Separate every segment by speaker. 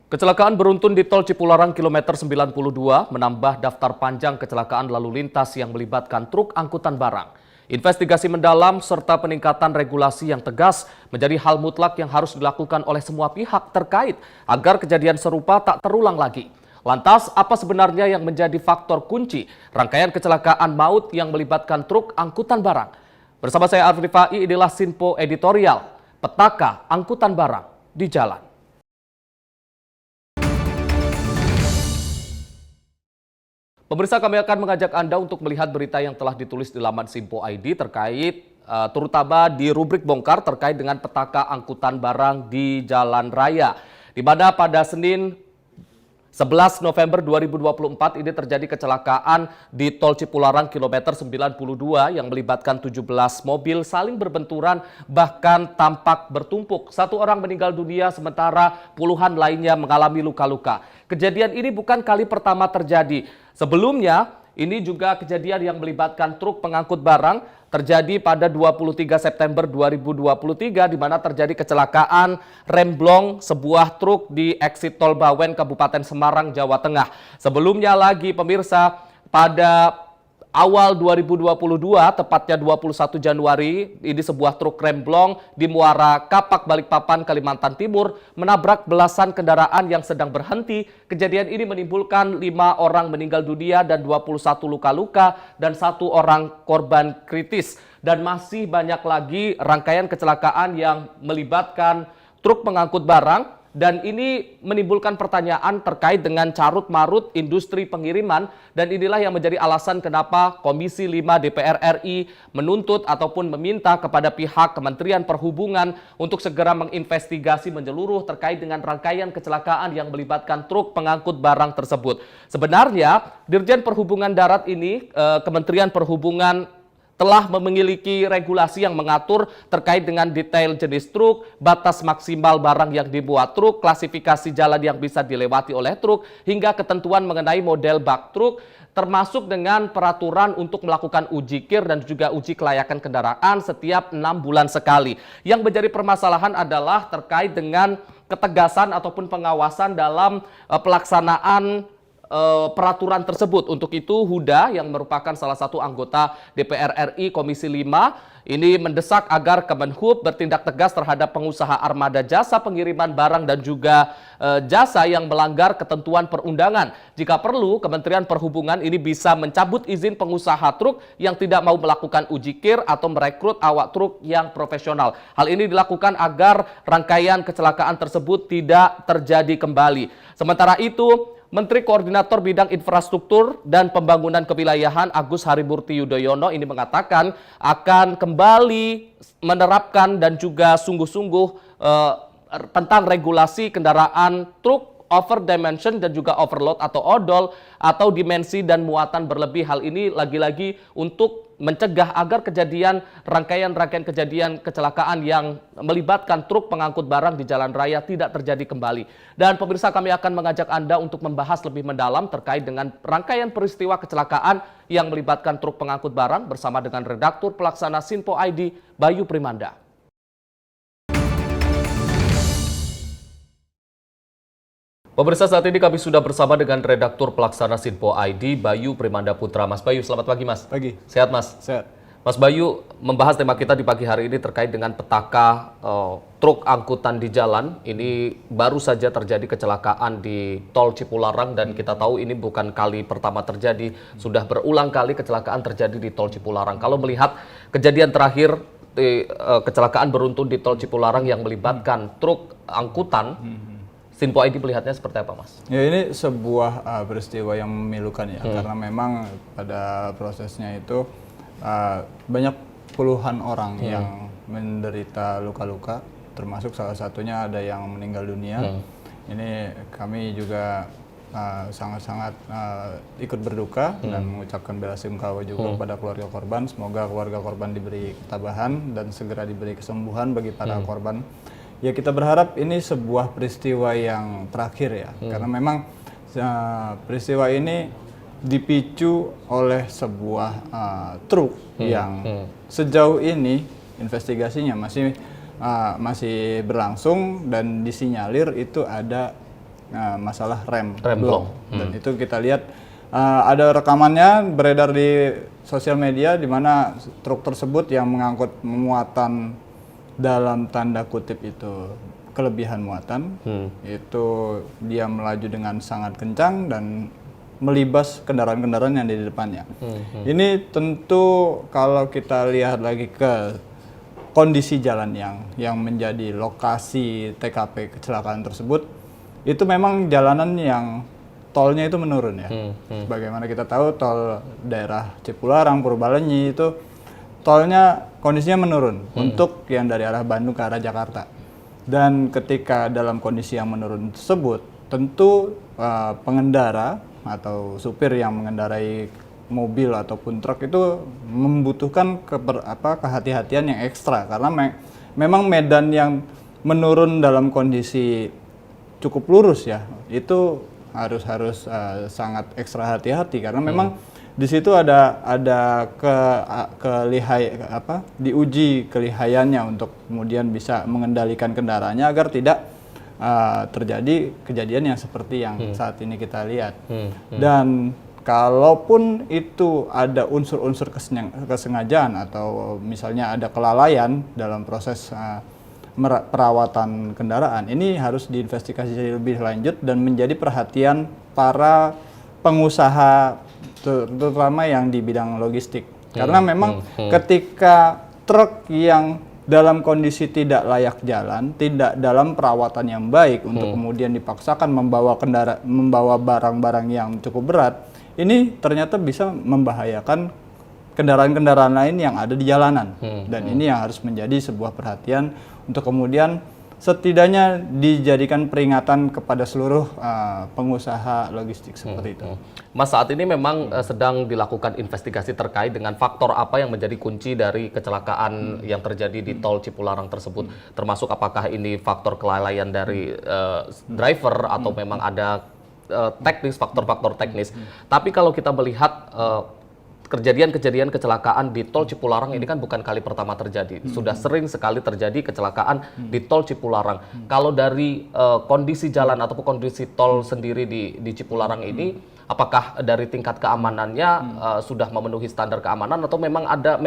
Speaker 1: Kecelakaan beruntun di Tol Cipularang kilometer 92 menambah daftar panjang kecelakaan lalu lintas yang melibatkan truk angkutan barang. Investigasi mendalam serta peningkatan regulasi yang tegas menjadi hal mutlak yang harus dilakukan oleh semua pihak terkait agar kejadian serupa tak terulang lagi. Lantas, apa sebenarnya yang menjadi faktor kunci rangkaian kecelakaan maut yang melibatkan truk angkutan barang? Bersama saya Arif Rifai, inilah Sinpo Editorial, Petaka Angkutan Barang di Jalan. Pemirsa, kami akan mengajak Anda untuk melihat berita yang telah ditulis di laman Sinpo ID terkait terutama di rubrik bongkar terkait dengan petaka angkutan barang di jalan raya. Di mana pada Senin 11 November 2024 ini terjadi kecelakaan di Tol Cipularang kilometer 92 yang melibatkan 17 mobil saling berbenturan bahkan tampak bertumpuk. Satu orang meninggal dunia sementara puluhan lainnya mengalami luka-luka. Kejadian ini bukan kali pertama terjadi. Sebelumnya, ini juga kejadian yang melibatkan truk pengangkut barang terjadi pada 23 September 2023 di mana terjadi kecelakaan remblong sebuah truk di eksit Tol Bawen, Kabupaten Semarang, Jawa Tengah. Sebelumnya lagi pemirsa, pada awal 2022, tepatnya 21 Januari, ini sebuah truk remblong di Muara Kapak, Balikpapan, Kalimantan Timur menabrak belasan kendaraan yang sedang berhenti. Kejadian ini menimbulkan 5 orang meninggal dunia dan 21 luka-luka dan 1 orang korban kritis. Dan masih banyak lagi rangkaian kecelakaan yang melibatkan truk pengangkut barang. Dan ini menimbulkan pertanyaan terkait dengan carut-marut industri pengiriman, dan inilah yang menjadi alasan kenapa Komisi 5 DPR RI menuntut ataupun meminta kepada pihak Kementerian Perhubungan untuk segera menginvestigasi menyeluruh terkait dengan rangkaian kecelakaan yang melibatkan truk pengangkut barang tersebut. Sebenarnya Dirjen Perhubungan Darat ini, Kementerian Perhubungan telah memiliki regulasi yang mengatur terkait dengan detail jenis truk, batas maksimal barang yang dimuat truk, klasifikasi jalan yang bisa dilewati oleh truk, hingga ketentuan mengenai model bak truk, termasuk dengan peraturan untuk melakukan uji kir dan juga uji kelayakan kendaraan setiap 6 bulan sekali. Yang menjadi permasalahan adalah terkait dengan ketegasan ataupun pengawasan dalam pelaksanaan peraturan tersebut. Untuk itu Huda yang merupakan salah satu anggota DPR RI Komisi 5 ini mendesak agar Kemenhub bertindak tegas terhadap pengusaha armada jasa pengiriman barang dan juga jasa yang melanggar ketentuan perundangan. Jika perlu, Kementerian Perhubungan ini bisa mencabut izin pengusaha truk yang tidak mau melakukan uji kir atau merekrut awak truk yang profesional. Hal ini dilakukan agar rangkaian kecelakaan tersebut tidak terjadi kembali. Sementara itu, Menteri Koordinator Bidang Infrastruktur dan Pembangunan Kewilayahan Agus Harimurti Yudhoyono ini mengatakan akan kembali menerapkan dan juga sungguh-sungguh tentang regulasi kendaraan truk over dimension dan juga overload atau odol atau dimensi dan muatan berlebih. Hal ini lagi-lagi untuk mencegah agar rangkaian kejadian kecelakaan yang melibatkan truk pengangkut barang di jalan raya tidak terjadi kembali. Dan pemirsa, kami akan mengajak Anda untuk membahas lebih mendalam terkait dengan rangkaian peristiwa kecelakaan yang melibatkan truk pengangkut barang bersama dengan redaktur pelaksana Sinpo ID, Bayu Primanda. Pemirsa, saat ini kami sudah bersama dengan redaktur pelaksana Sinpo ID, Bayu Primanda Putra. Mas Bayu, selamat pagi Mas.
Speaker 2: Pagi.
Speaker 1: Sehat Mas?
Speaker 2: Sehat.
Speaker 1: Mas Bayu, membahas tema kita di pagi hari ini terkait dengan petaka truk angkutan di jalan. Ini baru saja terjadi kecelakaan di Tol Cipularang dan kita tahu ini bukan kali pertama terjadi. Sudah berulang kali kecelakaan terjadi di Tol Cipularang. Kalau melihat kejadian terakhir kecelakaan beruntun di Tol Cipularang yang melibatkan truk angkutan, Sinpo ID melihatnya seperti apa, Mas?
Speaker 2: Ya, ini sebuah peristiwa yang memilukan ya, karena memang pada prosesnya itu banyak puluhan orang yang menderita luka-luka, termasuk salah satunya ada yang meninggal dunia. Ini kami juga sangat-sangat ikut berduka dan mengucapkan belasungkawa juga kepada keluarga korban. Semoga keluarga korban diberi ketabahan dan segera diberi kesembuhan bagi para korban. Ya, kita berharap ini sebuah peristiwa yang terakhir ya, karena memang peristiwa ini dipicu oleh sebuah truk yang sejauh ini investigasinya masih berlangsung dan disinyalir itu ada masalah rem
Speaker 1: Rem
Speaker 2: blok.
Speaker 1: blok.
Speaker 2: Dan itu kita lihat ada rekamannya beredar di sosial media di mana truk tersebut yang mengangkut muatan dalam tanda kutip itu kelebihan muatan, itu dia melaju dengan sangat kencang dan melibas kendaraan-kendaraan yang di depannya. Ini tentu kalau kita lihat lagi ke kondisi jalan yang menjadi lokasi TKP kecelakaan tersebut, itu memang jalanan yang tolnya itu menurun ya. Sebagaimana kita tahu tol daerah Cipularang, Purbalenyi itu tolnya kondisinya menurun untuk yang dari arah Bandung ke arah Jakarta. Dan ketika dalam kondisi yang menurun tersebut, tentu pengendara atau supir yang mengendarai mobil ataupun truk itu membutuhkan kehati-hatian yang ekstra karena memang medan yang menurun dalam kondisi cukup lurus ya, itu harus sangat ekstra hati-hati karena memang di situ ada diuji kelihayannya untuk kemudian bisa mengendalikan kendaraannya agar tidak terjadi kejadian yang seperti yang saat ini kita lihat. Dan kalaupun itu ada unsur-unsur kesengajaan atau misalnya ada kelalaian dalam proses perawatan kendaraan, ini harus diinvestigasi lebih lanjut dan menjadi perhatian para pengusaha terutama yang di bidang logistik. Karena memang ketika truk yang dalam kondisi tidak layak jalan, tidak dalam perawatan yang baik untuk kemudian dipaksakan membawa barang-barang yang cukup berat, ini ternyata bisa membahayakan kendaraan-kendaraan lain yang ada di jalanan. Dan ini yang harus menjadi sebuah perhatian untuk kemudian setidaknya dijadikan peringatan kepada seluruh pengusaha logistik seperti itu.
Speaker 1: Mas, saat ini memang sedang dilakukan investigasi terkait dengan faktor apa yang menjadi kunci dari kecelakaan yang terjadi di tol Cipularang tersebut, termasuk apakah ini faktor kelalaian dari driver atau memang ada faktor-faktor teknis. Tapi kalau kita melihat kejadian-kejadian kecelakaan di tol Cipularang ini kan bukan kali pertama terjadi. Sudah sering sekali terjadi kecelakaan di tol Cipularang. Kalau dari kondisi jalan ataupun kondisi tol sendiri di Cipularang ini, apakah dari tingkat keamanannya sudah memenuhi standar keamanan atau memang ada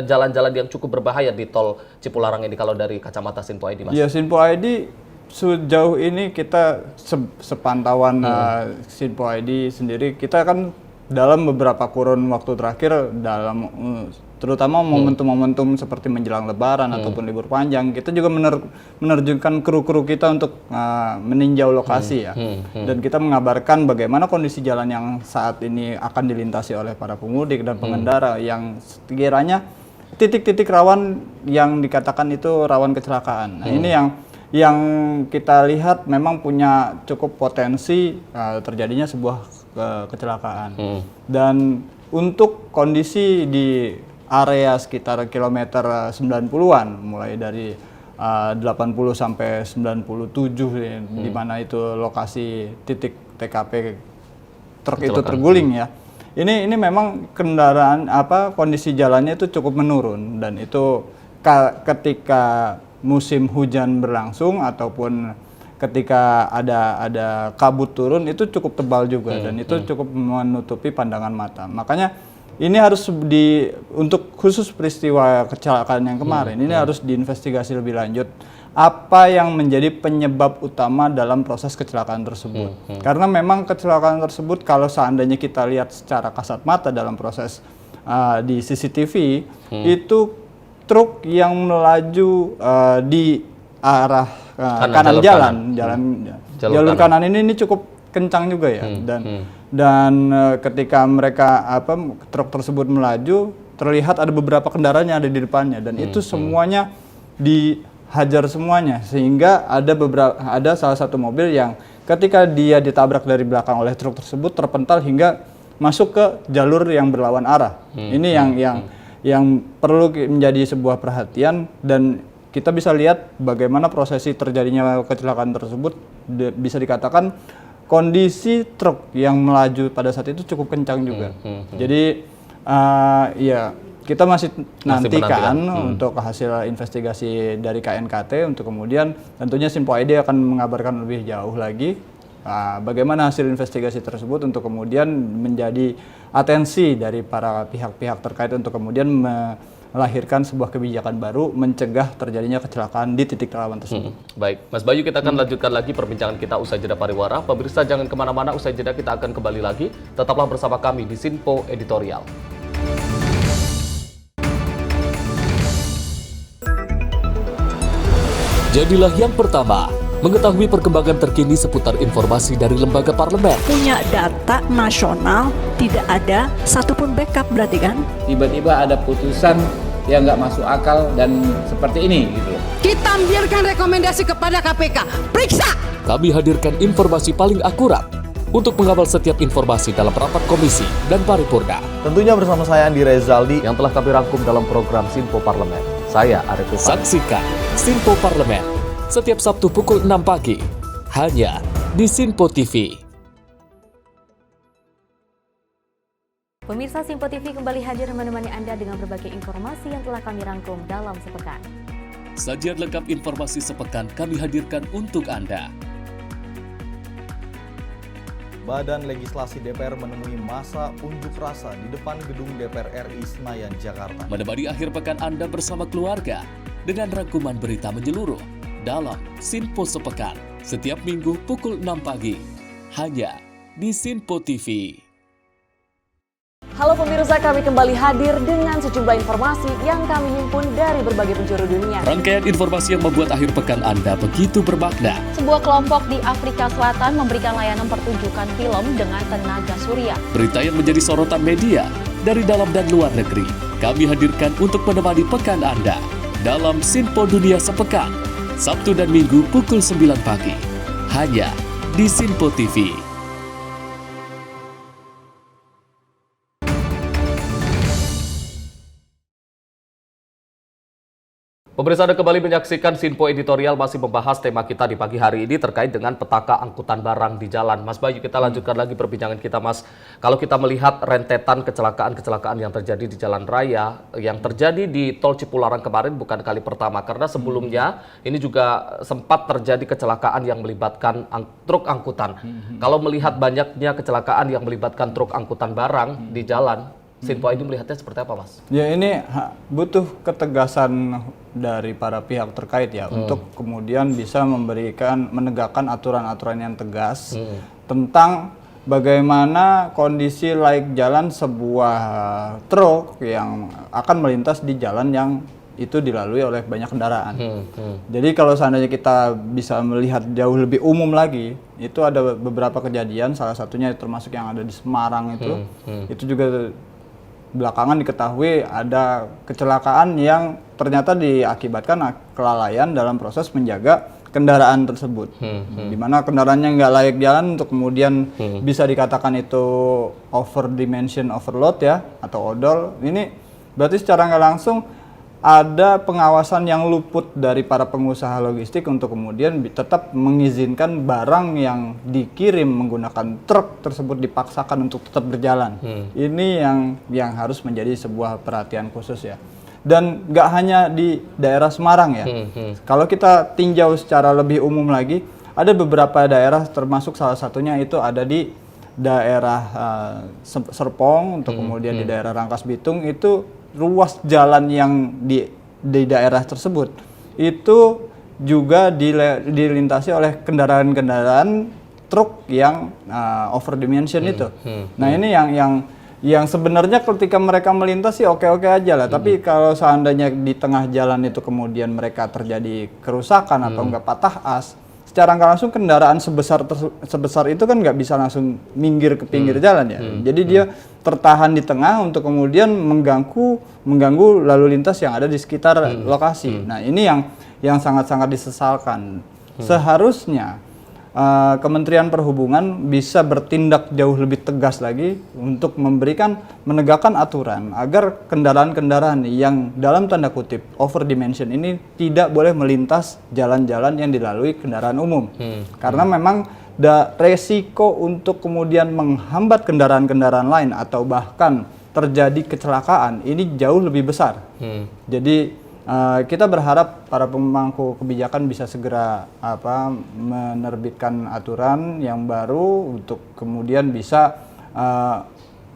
Speaker 1: jalan-jalan yang cukup berbahaya di tol Cipularang ini kalau dari kacamata Sinpo ID, Mas?
Speaker 2: Ya, Sinpo ID sejauh ini kita sepantauan Sinpo ID sendiri, kita kan dalam beberapa kurun waktu terakhir dalam terutama momentum-momentum seperti menjelang Lebaran ataupun libur panjang, kita juga menerjunkan kru-kru kita untuk meninjau lokasi ya. Dan kita mengabarkan bagaimana kondisi jalan yang saat ini akan dilintasi oleh para pemudik dan pengendara yang sekiranya titik-titik rawan yang dikatakan itu rawan kecelakaan. Nah, ini yang kita lihat memang punya cukup potensi terjadinya sebuah kecelakaan. Dan untuk kondisi di area sekitar kilometer 90-an mulai dari 80 sampai 97 di mana itu lokasi titik TKP truk itu terguling ya. Ini memang kendaraan kondisi jalannya itu cukup menurun dan itu ketika musim hujan berlangsung ataupun ketika ada kabut turun itu cukup tebal juga dan itu cukup menutupi pandangan mata. Makanya ini harus untuk khusus peristiwa kecelakaan yang kemarin ini harus diinvestigasi lebih lanjut apa yang menjadi penyebab utama dalam proses kecelakaan tersebut. Karena memang kecelakaan tersebut kalau seandainya kita lihat secara kasat mata dalam proses di CCTV itu truk yang melaju di arah kanan jalur kanan ini cukup kencang juga ya. Dan ketika mereka truk tersebut melaju, terlihat ada beberapa kendaraan yang ada di depannya dan itu semuanya dihajar semuanya, sehingga ada salah satu mobil yang ketika dia ditabrak dari belakang oleh truk tersebut terpental hingga masuk ke jalur yang berlawan arah. Ini yang perlu menjadi sebuah perhatian dan kita bisa lihat bagaimana prosesi terjadinya kecelakaan tersebut bisa dikatakan kondisi truk yang melaju pada saat itu cukup kencang juga. Jadi ya kita masih nantikan untuk hasil investigasi dari KNKT untuk kemudian tentunya Sinpo ID akan mengabarkan lebih jauh lagi bagaimana hasil investigasi tersebut untuk kemudian menjadi atensi dari para pihak-pihak terkait untuk kemudian melahirkan sebuah kebijakan baru mencegah terjadinya kecelakaan di titik rawan tersebut.
Speaker 1: Baik, Mas Bayu, kita akan lanjutkan lagi perbincangan kita usai jeda pariwara. Pemirsa jangan kemana-mana, usai jeda kita akan kembali lagi. Tetaplah bersama kami di Sinpo Editorial.
Speaker 3: Jadilah yang pertama mengetahui perkembangan terkini seputar informasi dari lembaga parlemen.
Speaker 4: Punya data nasional, tidak ada satupun backup berarti kan?
Speaker 5: Tiba-tiba ada putusan yang nggak masuk akal dan seperti ini gitu.
Speaker 6: Kita biarkan rekomendasi kepada KPK, periksa!
Speaker 3: Kami hadirkan informasi paling akurat untuk mengawal setiap informasi dalam rapat komisi dan paripurna.
Speaker 7: Tentunya bersama saya Andi Rezaldi
Speaker 1: Yang telah kami rangkum dalam program Sinpo Parlemen. Saya Arif Rifani.
Speaker 3: Saksikan Sinpo Parlemen setiap Sabtu pukul 6 pagi hanya di Sinpo TV.
Speaker 8: Pemirsa Sinpo TV kembali hadir menemani Anda dengan berbagai informasi yang telah kami rangkum dalam sepekan.
Speaker 3: Sajian lengkap informasi sepekan kami hadirkan untuk Anda.
Speaker 7: Badan Legislasi DPR menemui masa unjuk rasa di depan gedung DPR RI Senayan, Jakarta.
Speaker 3: Menemani akhir pekan Anda bersama keluarga dengan rangkuman berita menyeluruh dalam Sinpo Sepekan setiap minggu pukul 6 pagi hanya di Sinpo TV.
Speaker 8: Halo pemirsa, kami kembali hadir dengan sejumlah informasi yang kami himpun dari berbagai penjuru dunia.
Speaker 3: Rangkaian informasi yang membuat akhir pekan Anda begitu bermakna.
Speaker 8: Sebuah kelompok di Afrika Selatan memberikan layanan pertunjukan film dengan tenaga surya.
Speaker 3: Berita yang menjadi sorotan media dari dalam dan luar negeri kami hadirkan untuk menemani pekan Anda dalam Sinpo Dunia Sepekan Sabtu dan Minggu pukul 9 pagi hanya di Sinpo TV.
Speaker 1: Pemirsa, Anda kembali menyaksikan Sinpo Editorial, masih membahas tema kita di pagi hari ini terkait dengan petaka angkutan barang di jalan. Mas Bayu, kita lanjutkan lagi perbincangan kita, Mas. Kalau kita melihat rentetan kecelakaan-kecelakaan yang terjadi di jalan raya, yang terjadi di Tol Cipularang kemarin bukan kali pertama, karena sebelumnya ini juga sempat terjadi kecelakaan yang melibatkan truk angkutan. Kalau melihat banyaknya kecelakaan yang melibatkan truk angkutan barang di jalan, Sinpo ID melihatnya seperti apa, Mas?
Speaker 2: Ya, ini butuh ketegasan dari para pihak terkait ya untuk kemudian bisa menegakkan aturan-aturan yang tegas tentang bagaimana kondisi layak jalan sebuah truk yang akan melintas di jalan yang itu dilalui oleh banyak kendaraan. Jadi kalau seandainya kita bisa melihat jauh lebih umum lagi, itu ada beberapa kejadian, salah satunya termasuk yang ada di Semarang itu juga belakangan diketahui ada kecelakaan yang ternyata diakibatkan kelalaian dalam proses menjaga kendaraan tersebut, di mana kendaraannya nggak layak jalan untuk kemudian bisa dikatakan itu over dimension overload ya, atau odol. Ini berarti secara nggak langsung ada pengawasan yang luput dari para pengusaha logistik untuk kemudian tetap mengizinkan barang yang dikirim menggunakan truk tersebut dipaksakan untuk tetap berjalan. Ini yang harus menjadi sebuah perhatian khusus ya. Dan nggak hanya di daerah Semarang ya. Kalau kita tinjau secara lebih umum lagi, ada beberapa daerah termasuk salah satunya itu ada di daerah Serpong, untuk kemudian di daerah Rangkas Bitung, itu ruas jalan yang di daerah tersebut itu juga dilintasi oleh kendaraan-kendaraan truk yang over dimension itu. Nah, ini yang sebenarnya ketika mereka melintas sih oke-oke aja lah, tapi kalau seandainya di tengah jalan itu kemudian mereka terjadi kerusakan atau enggak patah as, secara nggak langsung kendaraan sebesar itu kan nggak bisa langsung minggir ke pinggir jalan ya. Jadi dia tertahan di tengah untuk kemudian mengganggu lalu lintas yang ada di sekitar lokasi. Nah, ini yang sangat-sangat disesalkan. Seharusnya Kementerian Perhubungan bisa bertindak jauh lebih tegas lagi untuk menegakkan aturan agar kendaraan-kendaraan yang dalam tanda kutip over dimension ini tidak boleh melintas jalan-jalan yang dilalui kendaraan umum. Karena memang resiko untuk kemudian menghambat kendaraan-kendaraan lain atau bahkan terjadi kecelakaan ini jauh lebih besar. Jadi kita berharap para pemangku kebijakan bisa segera menerbitkan aturan yang baru untuk kemudian bisa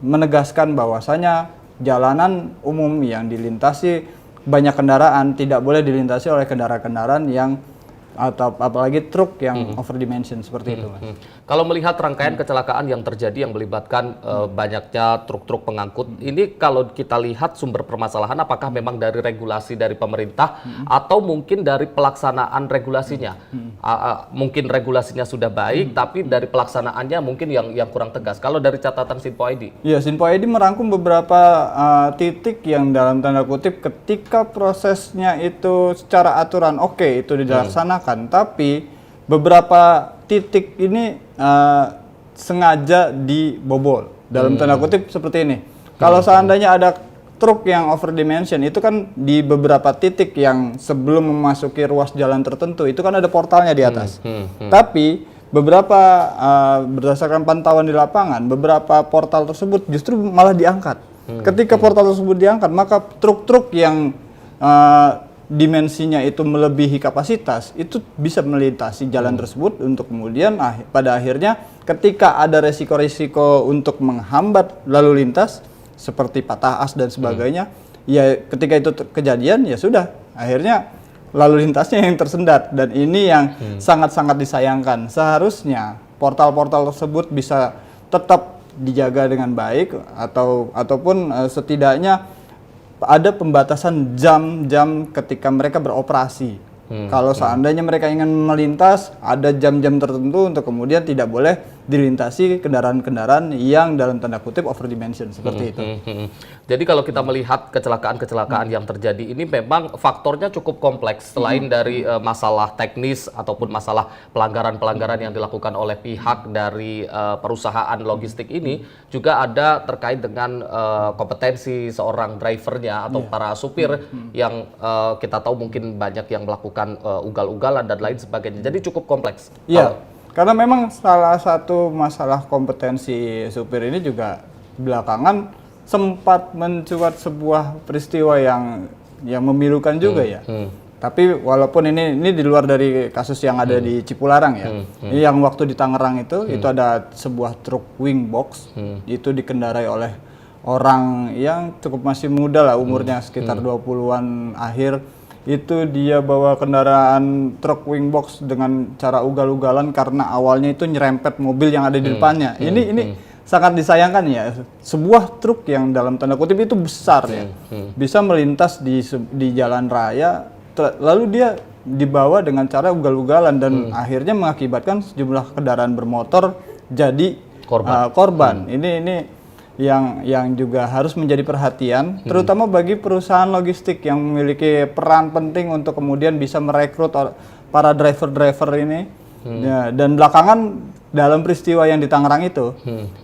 Speaker 2: menegaskan bahwasanya jalanan umum yang dilintasi banyak kendaraan tidak boleh dilintasi oleh kendaraan-kendaraan yang atau apalagi truk yang overdimension seperti itu, Mas.
Speaker 1: Kalau melihat rangkaian kecelakaan yang terjadi yang melibatkan banyaknya truk-truk pengangkut, ini kalau kita lihat sumber permasalahan apakah memang dari regulasi dari pemerintah atau mungkin dari pelaksanaan regulasinya? Mungkin regulasinya sudah baik, tapi dari pelaksanaannya mungkin yang kurang tegas. Kalau dari catatan Sinpo ID?
Speaker 2: Ya, Sinpo ID merangkum beberapa titik yang dalam tanda kutip ketika prosesnya itu secara aturan itu dilaksanakan, tapi beberapa titik ini sengaja dibobol dalam tanda kutip seperti ini. Kalau seandainya ada truk yang overdimension itu kan di beberapa titik yang sebelum memasuki ruas jalan tertentu itu kan ada portalnya di atas. Tapi beberapa berdasarkan pantauan di lapangan beberapa portal tersebut justru malah diangkat. Ketika portal tersebut diangkat, maka truk-truk yang dimensinya itu melebihi kapasitas itu bisa melintasi jalan tersebut untuk kemudian pada akhirnya ketika ada resiko-resiko untuk menghambat lalu lintas seperti patah as dan sebagainya, ya ketika itu kejadian ya sudah akhirnya lalu lintasnya yang tersendat, dan ini yang sangat-sangat disayangkan. Seharusnya portal-portal tersebut bisa tetap dijaga dengan baik ataupun setidaknya ada pembatasan jam-jam ketika mereka beroperasi. Kalau seandainya mereka ingin melintas, ada jam-jam tertentu untuk kemudian tidak boleh dilintasi kendaraan-kendaraan yang dalam tanda kutip overdimension seperti itu.
Speaker 1: Jadi kalau kita melihat kecelakaan-kecelakaan yang terjadi ini memang faktornya cukup kompleks. Selain dari masalah teknis ataupun masalah pelanggaran-pelanggaran yang dilakukan oleh pihak dari perusahaan logistik ini, juga ada terkait dengan kompetensi seorang drivernya atau para supir yang kita tahu mungkin banyak yang melakukan ugal-ugalan dan lain sebagainya. Jadi cukup kompleks.
Speaker 2: Iya, karena memang salah satu masalah kompetensi supir ini juga belakangan sempat mencuat sebuah peristiwa yang memilukan juga ya. Tapi walaupun ini di luar dari kasus yang ada di Cipularang ya. Ini yang waktu di Tangerang itu ada sebuah truk wing box itu dikendarai oleh orang yang cukup masih muda lah umurnya sekitar 20-an akhir. Itu dia bawa kendaraan truk wing box dengan cara ugal-ugalan karena awalnya itu nyerempet mobil yang ada di depannya. Ini sangat disayangkan ya. Sebuah truk yang dalam tanda kutip itu besar ya, bisa melintas di jalan raya, lalu dia dibawa dengan cara ugal-ugalan dan akhirnya mengakibatkan sejumlah kendaraan bermotor jadi korban. Ini yang juga harus menjadi perhatian, terutama bagi perusahaan logistik yang memiliki peran penting untuk kemudian bisa merekrut para driver-driver ini. Ya, dan belakangan dalam peristiwa yang di Tangerang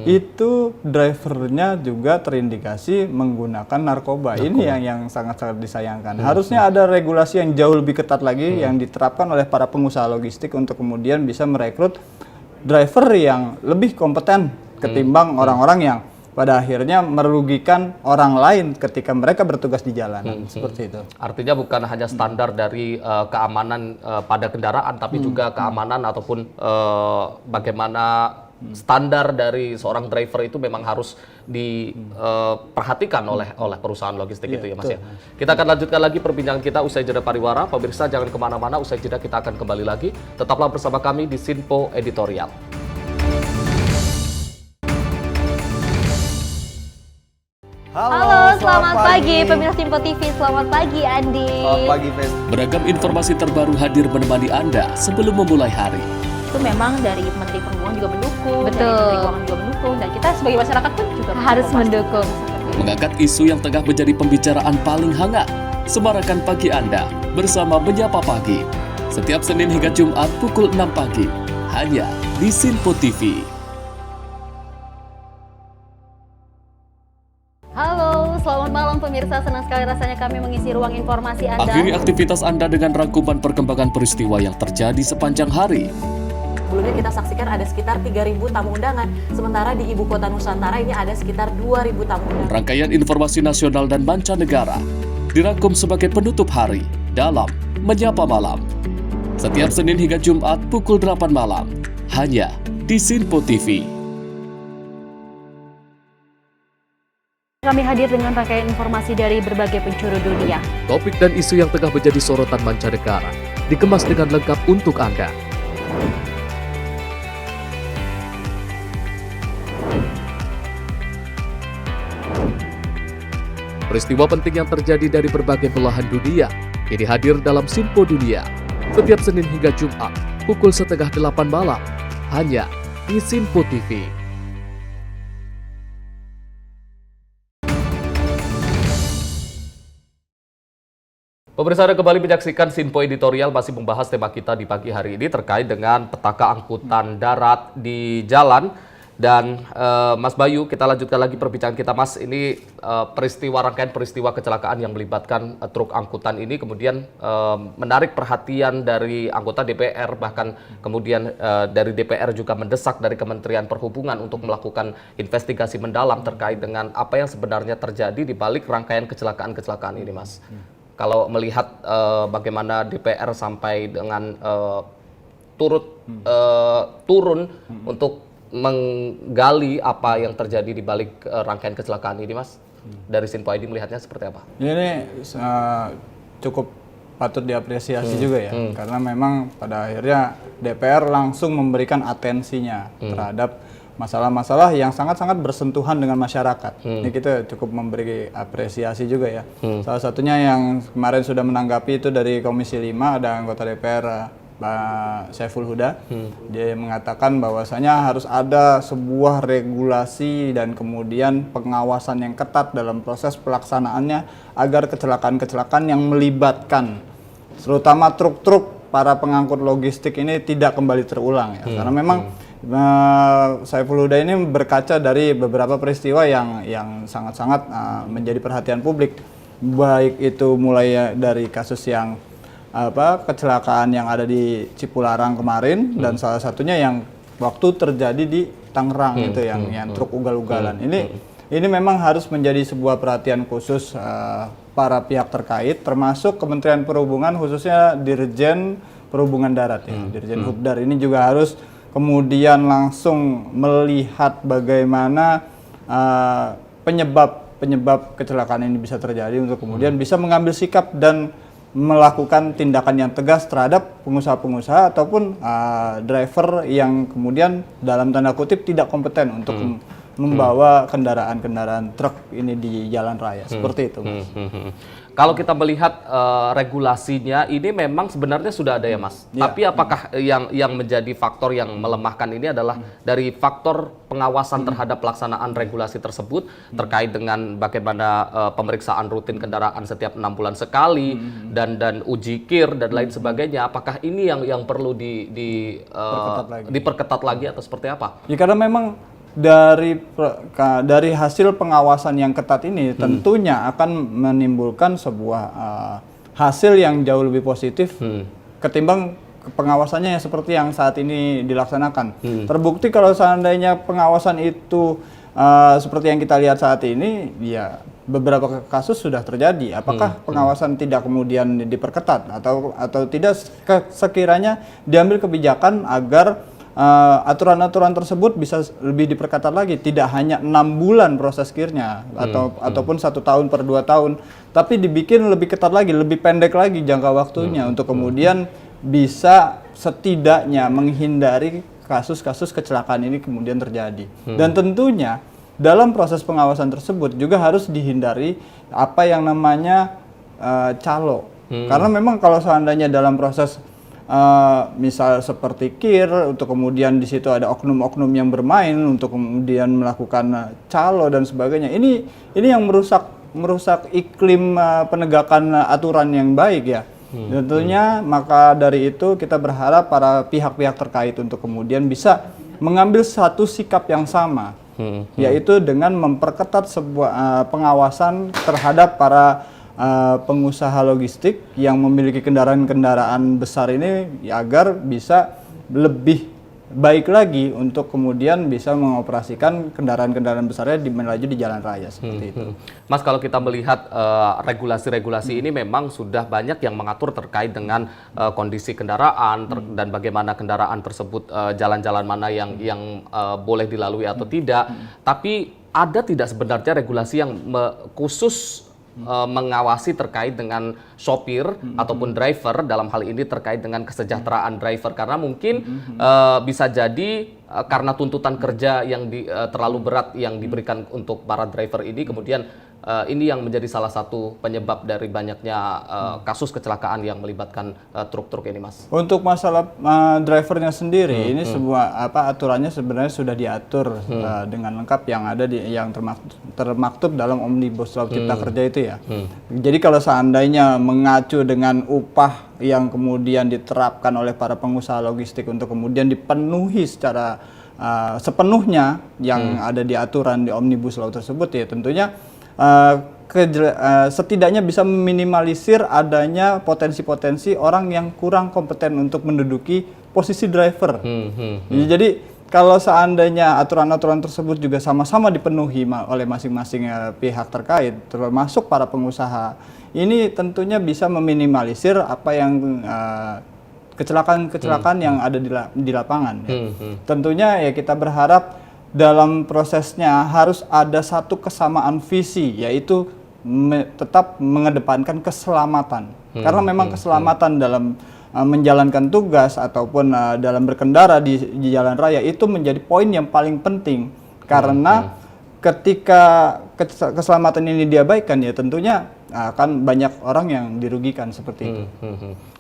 Speaker 2: itu drivernya juga terindikasi menggunakan narkoba. Ini yang sangat-sangat disayangkan. Harusnya ada regulasi yang jauh lebih ketat lagi yang diterapkan oleh para pengusaha logistik untuk kemudian bisa merekrut driver yang lebih kompeten ketimbang orang-orang yang pada akhirnya merugikan orang lain ketika mereka bertugas di jalanan. Seperti itu.
Speaker 1: Artinya bukan hanya standar dari keamanan pada kendaraan, tapi juga keamanan ataupun bagaimana standar dari seorang driver itu memang harus diperhatikan oleh perusahaan logistik itu ya Mas ya. Kita akan lanjutkan lagi perbincangan kita usai jeda pariwara. Pemirsa jangan kemana-mana, usai jeda kita akan kembali lagi. Tetaplah bersama kami di Sinpo Editorial.
Speaker 9: Halo, selamat pagi pemirsa Sinpo TV. Selamat pagi Andi.
Speaker 7: Selamat pagi, Ves.
Speaker 3: Beragam informasi terbaru hadir menemani Anda sebelum memulai hari.
Speaker 9: Itu memang dari Menteri Perhubungan juga mendukung,
Speaker 8: Betul.
Speaker 9: dari Menteri Keuangan juga mendukung, dan kita sebagai masyarakat pun juga
Speaker 8: Harus mendukung.
Speaker 3: Mengangkat isu yang tengah menjadi pembicaraan paling hangat. Semarakan pagi Anda bersama Menyapa Pagi. Setiap Senin hingga Jumat pukul 6 pagi. Hanya di Sinpo TV.
Speaker 9: Halo, selamat malam pemirsa. Senang sekali rasanya kami mengisi ruang informasi Anda.
Speaker 3: Akhiri aktivitas Anda dengan rangkuman perkembangan peristiwa yang terjadi sepanjang hari.
Speaker 8: Sebelumnya kita saksikan ada sekitar 3.000 tamu undangan, sementara di Ibu Kota Nusantara ini ada sekitar 2.000 tamu undangan.
Speaker 3: Rangkaian informasi nasional dan mancanegara. dirangkum sebagai penutup hari dalam Menyapa Malam. Setiap Senin hingga Jumat pukul 8 malam, hanya di Sinpo TV.
Speaker 9: Kami hadir dengan rangkaian informasi dari berbagai penjuru dunia.
Speaker 1: Topik dan isu yang tengah menjadi sorotan mancanegara dikemas dengan lengkap untuk Anda. Peristiwa penting yang terjadi dari berbagai belahan dunia kini hadir dalam Sinpo Dunia setiap Senin hingga Jumat pukul 7:30 malam hanya di Sinpo TV. Pemirsa, Anda kembali menyaksikan Sinpo Editorial, masih membahas tema kita di pagi hari ini terkait dengan petaka angkutan darat di jalan. Dan Mas Bayu, kita lanjutkan lagi perbincangan kita, Mas. Ini rangkaian peristiwa kecelakaan yang melibatkan truk angkutan ini kemudian menarik perhatian dari anggota DPR, bahkan kemudian dari DPR juga mendesak dari Kementerian Perhubungan untuk melakukan investigasi mendalam terkait dengan apa yang sebenarnya terjadi di balik rangkaian kecelakaan-kecelakaan ini, Mas. Kalau melihat bagaimana DPR sampai dengan turun untuk menggali apa yang terjadi di balik rangkaian kecelakaan ini, Mas. Dari Sinpo ID melihatnya seperti apa?
Speaker 2: Ini cukup patut diapresiasi juga ya, karena memang pada akhirnya DPR langsung memberikan atensinya terhadap masalah-masalah yang sangat-sangat bersentuhan dengan masyarakat. Ini kita cukup memberi apresiasi juga ya. Salah satunya yang kemarin sudah menanggapi itu dari Komisi 5, ada anggota DPR Pak Saiful Huda. Dia mengatakan bahwasanya harus ada sebuah regulasi dan kemudian pengawasan yang ketat dalam proses pelaksanaannya agar kecelakaan-kecelakaan yang melibatkan terutama truk-truk para pengangkut logistik ini tidak kembali terulang ya. Karena memang Saiful Huda ini berkaca dari beberapa peristiwa yang sangat-sangat menjadi perhatian publik, baik itu mulai dari kasus yang kecelakaan yang ada di Cipularang kemarin dan salah satunya yang waktu terjadi di Tangerang itu yang truk ugal-ugalan. Ini memang harus menjadi sebuah perhatian khusus para pihak terkait, termasuk Kementerian Perhubungan, khususnya Dirjen Perhubungan Darat ya. Dirjen Hubdar ini juga harus kemudian langsung melihat bagaimana penyebab kecelakaan ini bisa terjadi untuk kemudian bisa mengambil sikap dan melakukan tindakan yang tegas terhadap pengusaha-pengusaha ataupun driver yang kemudian dalam tanda kutip tidak kompeten untuk membawa kendaraan-kendaraan truk ini di jalan raya. Seperti itu, Mas.
Speaker 1: Kalau kita melihat regulasinya ini memang sebenarnya sudah ada ya, Mas. Ya. Tapi apakah yang menjadi faktor yang melemahkan ini adalah dari faktor pengawasan terhadap pelaksanaan regulasi tersebut terkait dengan bagaimana pemeriksaan rutin kendaraan setiap 6 bulan sekali dan uji kir dan lain sebagainya. Apakah ini yang perlu diperketat lagi atau seperti apa?
Speaker 2: Ya, karena memang dari hasil pengawasan yang ketat ini tentunya akan menimbulkan sebuah hasil yang jauh lebih positif ketimbang pengawasannya yang seperti yang saat ini dilaksanakan. Terbukti kalau seandainya pengawasan itu seperti yang kita lihat saat ini, ya beberapa kasus sudah terjadi. Apakah pengawasan tidak kemudian diperketat atau tidak sekiranya diambil kebijakan agar aturan-aturan tersebut bisa lebih diperketat lagi, tidak hanya 6 bulan proses kirnya ataupun 1 tahun per 2 tahun, tapi dibikin lebih ketat lagi, lebih pendek lagi jangka waktunya untuk kemudian bisa setidaknya menghindari kasus-kasus kecelakaan ini kemudian terjadi. Dan tentunya dalam proses pengawasan tersebut juga harus dihindari apa yang namanya calo. Karena memang kalau seandainya dalam proses misal seperti kir, untuk kemudian di situ ada oknum-oknum yang bermain untuk kemudian melakukan calo dan sebagainya. Ini yang merusak iklim penegakan aturan yang baik ya. Tentunya maka dari itu kita berharap para pihak-pihak terkait untuk kemudian bisa mengambil satu sikap yang sama, yaitu dengan memperketat sebuah pengawasan terhadap para pengusaha logistik yang memiliki kendaraan-kendaraan besar ini, ya, agar bisa lebih baik lagi untuk kemudian bisa mengoperasikan kendaraan-kendaraan besarnya melaju di jalan raya seperti itu.
Speaker 1: Mas, kalau kita melihat regulasi-regulasi ini memang sudah banyak yang mengatur terkait dengan kondisi kendaraan dan bagaimana kendaraan tersebut jalan-jalan mana yang boleh dilalui atau tidak. Tapi ada tidak sebenarnya regulasi yang khusus mengawasi terkait dengan sopir ataupun driver, dalam hal ini terkait dengan kesejahteraan driver, karena mungkin bisa jadi karena tuntutan kerja yang terlalu berat yang diberikan untuk para driver ini, kemudian ini yang menjadi salah satu penyebab dari banyaknya kasus kecelakaan yang melibatkan truk-truk ini, Mas.
Speaker 2: Untuk masalah drivernya sendiri, ini sebuah aturannya sebenarnya sudah diatur dengan lengkap yang ada yang termaktub dalam Omnibus Law Cipta Kerja itu ya. Jadi kalau seandainya mengacu dengan upah yang kemudian diterapkan oleh para pengusaha logistik untuk kemudian dipenuhi secara sepenuhnya yang ada di aturan di Omnibus Law tersebut, ya tentunya setidaknya bisa meminimalisir adanya potensi-potensi orang yang kurang kompeten untuk menduduki posisi driver. Jadi kalau seandainya aturan-aturan tersebut juga sama-sama dipenuhi oleh masing-masing pihak terkait, termasuk para pengusaha, ini tentunya bisa meminimalisir apa yang kecelakaan-kecelakaan yang ada di lapangan. Tentunya ya kita berharap dalam prosesnya harus ada satu kesamaan visi, yaitu tetap mengedepankan keselamatan. Karena memang keselamatan dalam menjalankan tugas ataupun dalam berkendara di jalan raya itu menjadi poin yang paling penting. Karena ketika keselamatan ini diabaikan, ya tentunya akan banyak orang yang dirugikan seperti itu.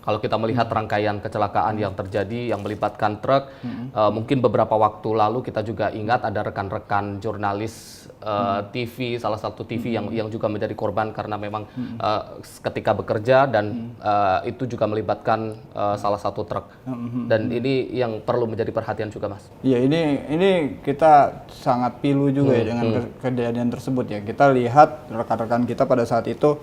Speaker 1: Kalau kita melihat rangkaian kecelakaan yang terjadi yang melibatkan truk, mungkin beberapa waktu lalu kita juga ingat ada rekan-rekan jurnalis TV, salah satu TV yang juga menjadi korban karena memang ketika bekerja dan itu juga melibatkan salah satu truk. Dan ini yang perlu menjadi perhatian juga, Mas.
Speaker 2: Ya, ini kita sangat pilu juga ya dengan kejadian tersebut ya. Kita lihat rekan-rekan kita pada saat itu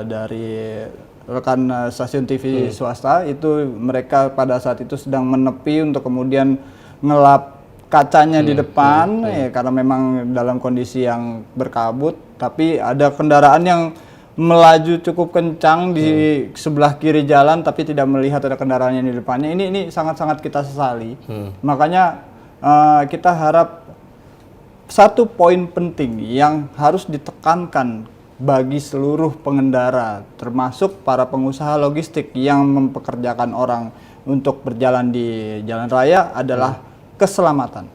Speaker 2: dari rekan stasiun TV swasta itu, mereka pada saat itu sedang menepi untuk kemudian ngelap kacanya di depan ya, karena memang dalam kondisi yang berkabut, tapi ada kendaraan yang melaju cukup kencang di sebelah kiri jalan tapi tidak melihat ada kendaraan yang di depannya. Ini sangat-sangat kita sesali. Makanya kita harap satu poin penting yang harus ditekankan bagi seluruh pengendara, termasuk para pengusaha logistik yang mempekerjakan orang untuk berjalan di jalan raya adalah keselamatan.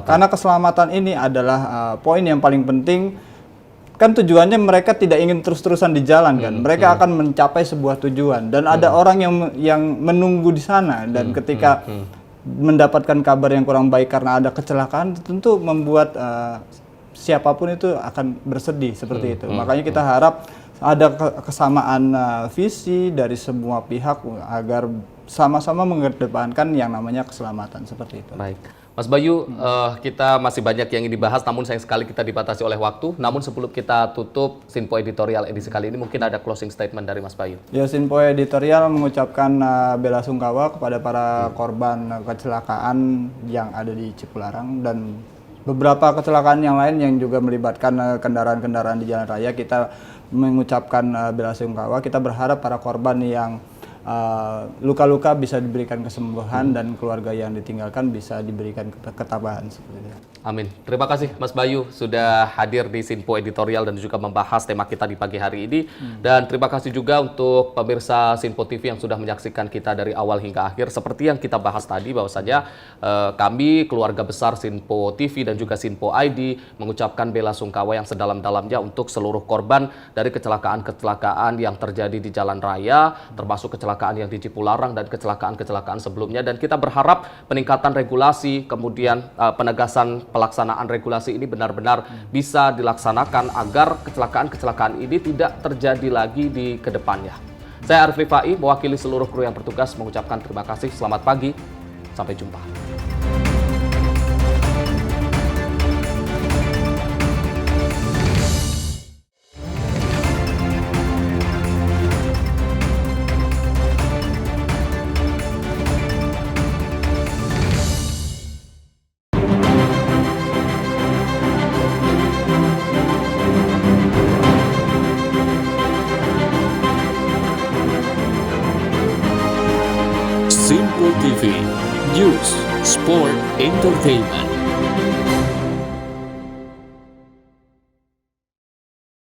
Speaker 2: Karena keselamatan ini adalah poin yang paling penting. Kan tujuannya mereka tidak ingin terus-terusan di jalan kan. Mereka akan mencapai sebuah tujuan dan ada orang yang menunggu di sana, dan ketika mendapatkan kabar yang kurang baik karena ada kecelakaan, tentu membuat siapapun itu akan bersedih seperti itu. Makanya kita harap ada kesamaan visi dari semua pihak agar sama-sama mengedepankan yang namanya keselamatan seperti itu.
Speaker 1: Baik, Mas Bayu, kita masih banyak yang ingin dibahas, namun sayang sekali kita dibatasi oleh waktu. Namun sebelum kita tutup Sinpo Editorial edisi kali ini, mungkin ada closing statement dari Mas Bayu.
Speaker 2: Ya, Sinpo Editorial mengucapkan bela sungkawa kepada para korban kecelakaan yang ada di Cipularang dan beberapa kecelakaan yang lain yang juga melibatkan kendaraan-kendaraan di jalan raya. Kita mengucapkan bela sungkawa. Kita berharap para korban yang luka-luka bisa diberikan kesembuhan dan keluarga yang ditinggalkan bisa diberikan ketabahan seperti itu.
Speaker 1: Amin. Terima kasih Mas Bayu sudah hadir di Sinpo Editorial dan juga membahas tema kita di pagi hari ini. Dan terima kasih juga untuk pemirsa Sinpo TV yang sudah menyaksikan kita dari awal hingga akhir. Seperti yang kita bahas tadi, bahwasanya kami keluarga besar Sinpo TV dan juga Sinpo ID mengucapkan bela sungkawa yang sedalam-dalamnya untuk seluruh korban dari kecelakaan-kecelakaan yang terjadi di jalan raya, termasuk kecelakaan yang di Cipularang dan kecelakaan-kecelakaan sebelumnya. Dan kita berharap peningkatan regulasi, kemudian penegasan pelaksanaan regulasi ini benar-benar bisa dilaksanakan agar kecelakaan-kecelakaan ini tidak terjadi lagi di kedepannya. Saya Arif Rifai, mewakili seluruh kru yang bertugas mengucapkan terima kasih. Selamat pagi, sampai jumpa.
Speaker 3: Simpo TV, News, Sport, Entertainment.